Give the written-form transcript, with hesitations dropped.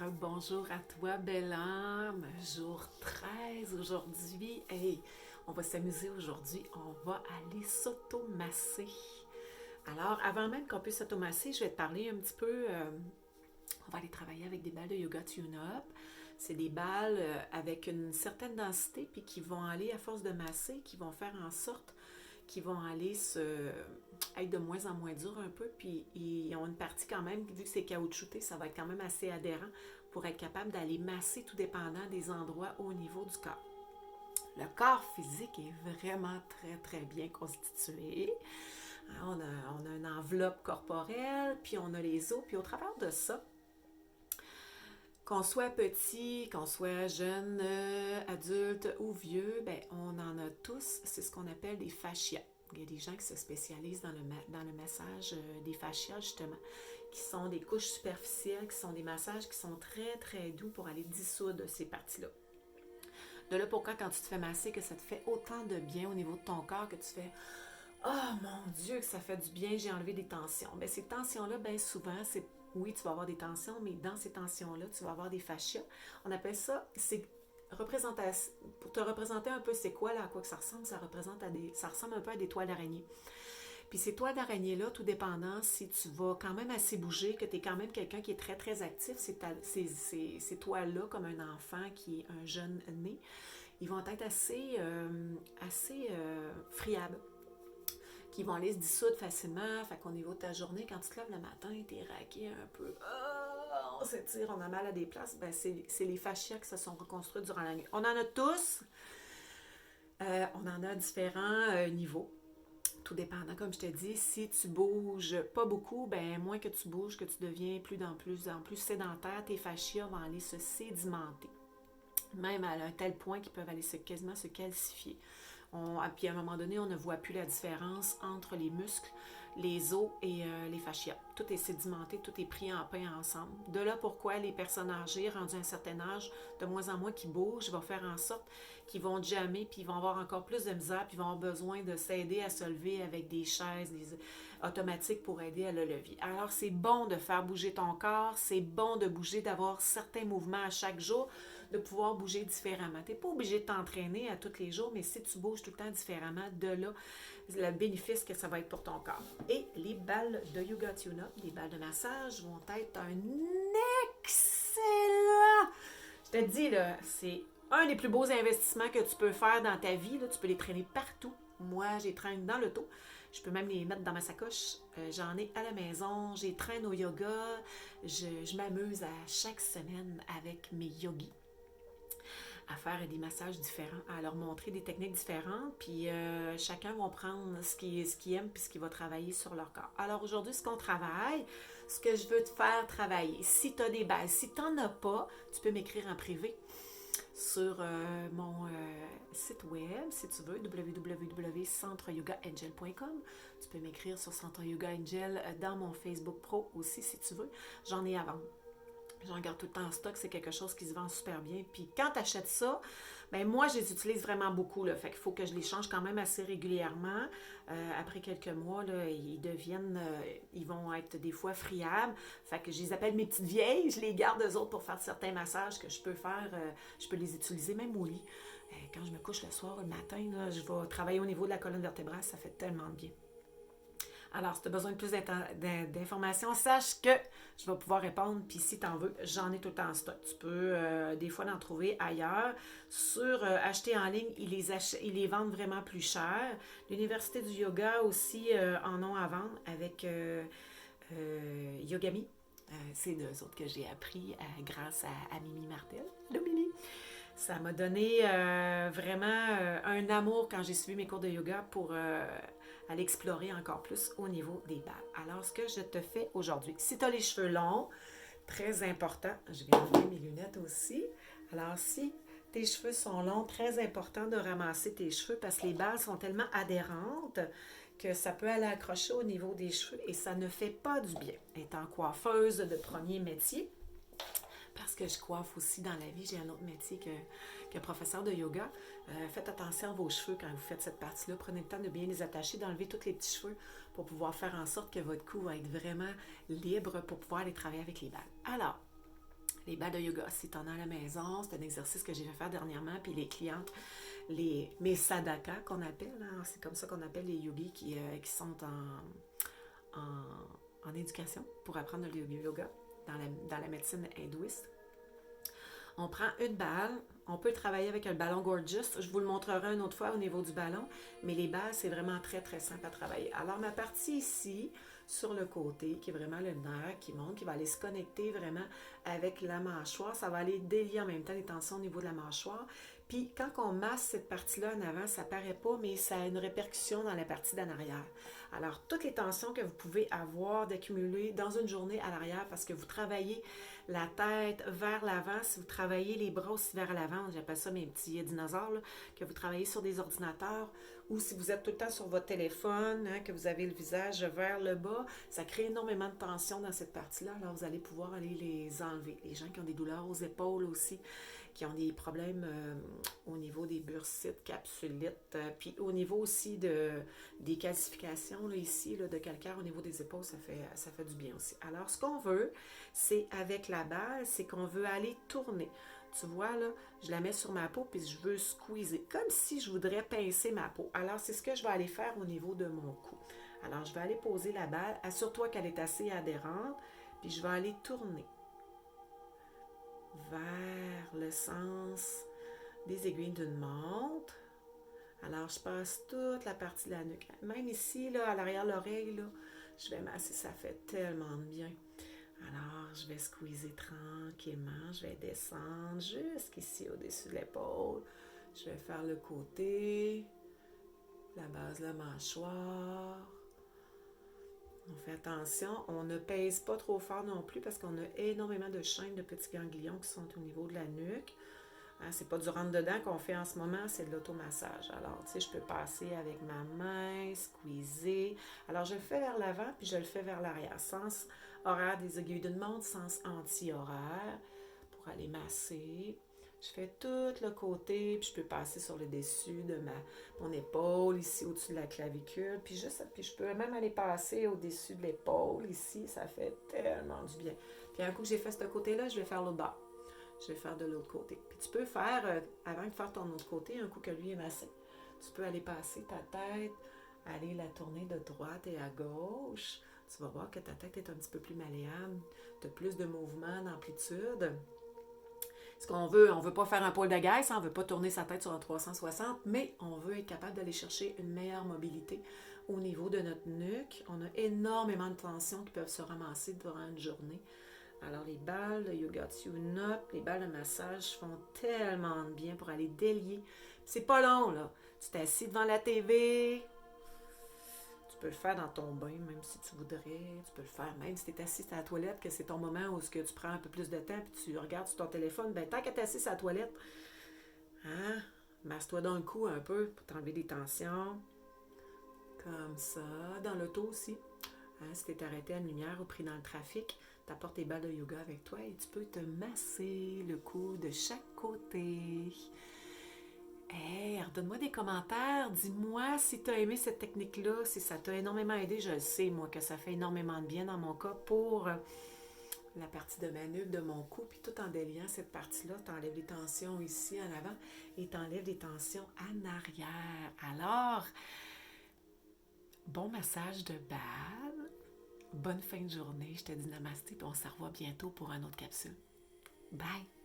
Bonjour à toi, belle âme. Jour 13 aujourd'hui. Hey, on va s'amuser aujourd'hui. On va aller s'automasser. Alors, avant même qu'on puisse s'automasser, je vais te parler un petit peu. On va aller travailler avec des balles de yoga tune-up. C'est des balles avec une certaine densité, puis qui vont aller, à force de masser, qui vont faire en sorte qu'ils vont aller être de moins en moins durs un peu, puis ils ont une partie quand même, vu que c'est caoutchouté, ça va être quand même assez adhérent pour être capable d'aller masser tout dépendant des endroits au niveau du corps. Le corps physique est vraiment très, très bien constitué. On a une enveloppe corporelle, puis on a les os, puis au travers de ça, qu'on soit petit, qu'on soit jeune, adulte ou vieux, ben, on en a tous, c'est ce qu'on appelle des fascias. Il y a des gens qui se spécialisent dans le massage des fascias, justement, qui sont des couches superficielles, qui sont des massages qui sont très, très doux pour aller dissoudre ces parties-là. De là pourquoi, quand tu te fais masser, que ça te fait autant de bien au niveau de ton corps, que tu fais « Oh mon Dieu, que ça fait du bien, j'ai enlevé des tensions. » Bien, ces tensions-là, bien souvent, c'est oui, tu vas avoir des tensions, mais dans ces tensions-là, tu vas avoir des fascias. On appelle ça, pour te représenter un peu c'est quoi, là, à quoi que ça ressemble, ça ressemble un peu à des toiles d'araignée. Puis ces toiles d'araignée-là, tout dépendant, si tu vas quand même assez bouger, que tu es quand même quelqu'un qui est très, très actif, ces toiles-là, comme un enfant qui est un jeune né, ils vont être assez friables, qui vont aller se dissoudre facilement. Fait qu'au niveau de ta journée, quand tu te lèves le matin, t'es raqué un peu. Oh, on s'étire, on a mal à des places. Ben, c'est les fascias qui se sont reconstruits durant la nuit. On en a tous. On en a différents niveaux. Tout dépendant, comme je te dis, si tu bouges pas beaucoup, ben moins que tu bouges, que tu deviens plus en plus sédentaire, tes fascias vont aller se sédimenter. Même à un tel point qu'ils peuvent aller quasiment se calcifier. Puis à un moment donné, on ne voit plus la différence entre les muscles, les os et les fascias. Tout est sédimenté, tout est pris en pain ensemble. De là pourquoi les personnes âgées, rendues à un certain âge, de moins en moins qui bougent, vont faire en sorte qu'ils vont jammer, puis ils vont avoir encore plus de misère, puis ils vont avoir besoin de s'aider à se lever avec des chaises automatiques pour aider à le lever. Alors c'est bon de faire bouger ton corps, c'est bon de bouger, d'avoir certains mouvements à chaque jour, de pouvoir bouger différemment. Tu n'es pas obligé de t'entraîner à tous les jours, mais si tu bouges tout le temps différemment, de là, le bénéfice que ça va être pour ton corps. Et les balles de Yoga Tune-Up, les balles de massage, vont être un excellent... Je te dis, là, c'est un des plus beaux investissements que tu peux faire dans ta vie. Là. Tu peux les traîner partout. Moi, je les traîne dans l'auto. Je peux même les mettre dans ma sacoche. J'en ai à la maison. Je les traîne au yoga. Je m'amuse à chaque semaine avec mes yogis à faire des massages différents, à leur montrer des techniques différentes, puis chacun va prendre ce qu'il aime puis ce qu'il va travailler sur leur corps. Alors aujourd'hui, ce qu'on travaille, ce que je veux te faire travailler, si tu as des bases, si tu n'en as pas, tu peux m'écrire en privé sur mon site web, si tu veux, www.centreyogaangel.com. Tu peux m'écrire sur Centre Yoga Angel dans mon Facebook Pro aussi, si tu veux. J'en ai à vendre. J'en garde tout le temps en stock, c'est quelque chose qui se vend super bien. Puis quand tu achètes ça, ben moi, je les utilise vraiment beaucoup. Là. Fait qu'il faut que je les change quand même assez régulièrement. Après quelques mois, là, ils vont être des fois friables. Fait que je les appelle mes petites vieilles. Je les garde eux autres pour faire certains massages que je peux faire. Je peux les utiliser même au lit. Quand je me couche le soir, le matin, là, je vais travailler au niveau de la colonne vertébrale. Ça fait tellement de bien. Alors, si tu as besoin de plus d'informations, sache que je vais pouvoir répondre. Puis si tu en veux, j'en ai tout le temps en stock. Tu peux des fois en trouver ailleurs. Sur acheter en ligne, ils les vendent vraiment plus cher. L'Université du yoga aussi en ont à vendre avec Yogami. C'est d'eux autres que j'ai appris grâce à Mimi Martel. Allô Mimi! Ça m'a donné vraiment un amour quand j'ai suivi mes cours de yoga pour aller explorer encore plus au niveau des balles. Alors, ce que je te fais aujourd'hui, si tu as les cheveux longs, très important, je vais enlever mes lunettes aussi. Alors, si tes cheveux sont longs, très important de ramasser tes cheveux parce que les balles sont tellement adhérentes que ça peut aller accrocher au niveau des cheveux et ça ne fait pas du bien. Étant coiffeuse de premier métier, parce que je coiffe aussi dans la vie, j'ai un autre métier que professeur de yoga. Faites attention à vos cheveux quand vous faites cette partie-là. Prenez le temps de bien les attacher, d'enlever tous les petits cheveux pour pouvoir faire en sorte que votre cou va être vraiment libre pour pouvoir aller travailler avec les balles. Alors, Les balles de yoga, si tu en as à la maison, c'est un exercice que j'ai fait faire dernièrement, puis les clientes, mes sadhakas qu'on appelle, hein, c'est comme ça qu'on appelle les yogis qui sont en éducation pour apprendre le yoga dans la médecine hindouiste. On prend une balle, on peut travailler avec un ballon Gorgeous, je vous le montrerai une autre fois au niveau du ballon, mais les balles, c'est vraiment très très simple à travailler. Alors ma partie ici, sur le côté, qui est vraiment le nerf qui monte, qui va aller se connecter vraiment avec la mâchoire, ça va aller délier en même temps les tensions au niveau de la mâchoire. Puis quand on masse cette partie-là en avant, ça paraît pas, mais ça a une répercussion dans la partie d'en arrière. Alors, toutes les tensions que vous pouvez avoir d'accumuler dans une journée à l'arrière parce que vous travaillez la tête vers l'avant, si vous travaillez les bras aussi vers l'avant, j'appelle ça mes petits dinosaures, là, que vous travaillez sur des ordinateurs ou si vous êtes tout le temps sur votre téléphone, hein, que vous avez le visage vers le bas, ça crée énormément de tension dans cette partie-là. Alors, vous allez pouvoir aller les enlever. Les gens qui ont des douleurs aux épaules aussi, qui ont des problèmes au niveau des bursites, capsulites, puis au niveau aussi des calcifications là, ici là, de calcaire au niveau des épaules, ça fait du bien aussi. Alors, ce qu'on veut, c'est avec la balle, c'est qu'on veut aller tourner. Tu vois, là, je la mets sur ma peau puis je veux squeezer, comme si je voudrais pincer ma peau. Alors, c'est ce que je vais aller faire au niveau de mon cou. Alors, je vais aller poser la balle. Assure-toi qu'elle est assez adhérente, puis je vais aller tourner vers le sens des aiguilles d'une montre. Alors, je passe toute la partie de la nuque. Même ici, là, à l'arrière de l'oreille, là, je vais masser, ça fait tellement de bien. Alors, je vais squeezer tranquillement, je vais descendre jusqu'ici au-dessus de l'épaule. Je vais faire le côté, la base de la mâchoire. On fait attention, on ne pèse pas trop fort non plus parce qu'on a énormément de chaînes de petits ganglions qui sont au niveau de la nuque. Hein, c'est pas du rentre-dedans qu'on fait en ce moment, c'est de l'automassage. Alors, tu sais, je peux passer avec ma main, squeezer. Alors, je le fais vers l'avant, puis je le fais vers l'arrière. Sens horaire des aiguilles d'une montre, sens anti-horaire pour aller masser. Je fais tout le côté, puis je peux passer sur le dessus de mon épaule, ici au-dessus de la clavicule, puis je peux même aller passer au-dessus de l'épaule, ici, ça fait tellement du bien. Puis un coup que j'ai fait ce côté-là, je vais faire l'autre bord. Je vais faire de l'autre côté. Puis tu peux faire, avant de faire ton autre côté, un coup que lui est massé, tu peux aller passer ta tête, aller la tourner de droite et à gauche. Tu vas voir que ta tête est un petit peu plus malléable, tu as plus de mouvement, d'amplitude. Ce qu'on veut, on ne veut pas faire un pôle de guerre, on ne veut pas tourner sa tête sur un 360, mais on veut être capable d'aller chercher une meilleure mobilité au niveau de notre nuque. On a énormément de tensions qui peuvent se ramasser durant une journée. Alors, les balles de Yoga Tune Up, les balles de massage font tellement de bien pour aller délier. C'est pas long, là. Tu t'assis devant la TV. Tu peux le faire dans ton bain, même si tu voudrais. Tu peux le faire même si tu es assis à la toilette, que c'est ton moment où tu prends un peu plus de temps puis tu regardes sur ton téléphone. Ben, tant que tu es assis à la toilette, hein, masse-toi dans le cou un peu pour t'enlever des tensions. Comme ça. Dans l'auto aussi. Hein, si tu es arrêté à une lumière ou pris dans le trafic, tu apportes tes balles de yoga avec toi et tu peux te masser le cou de chaque côté. Hey, redonne-moi des commentaires. Dis-moi si tu as aimé cette technique-là, si ça t'a énormément aidé. Je le sais, moi, que ça fait énormément de bien dans mon cas pour la partie de ma nuque, de mon cou. Puis tout en déliant cette partie-là, tu enlèves les tensions ici en avant et tu enlèves les tensions en arrière. Alors, bon massage de balle. Bonne fin de journée. Je te dis namasté, puis on se revoit bientôt pour une autre capsule. Bye!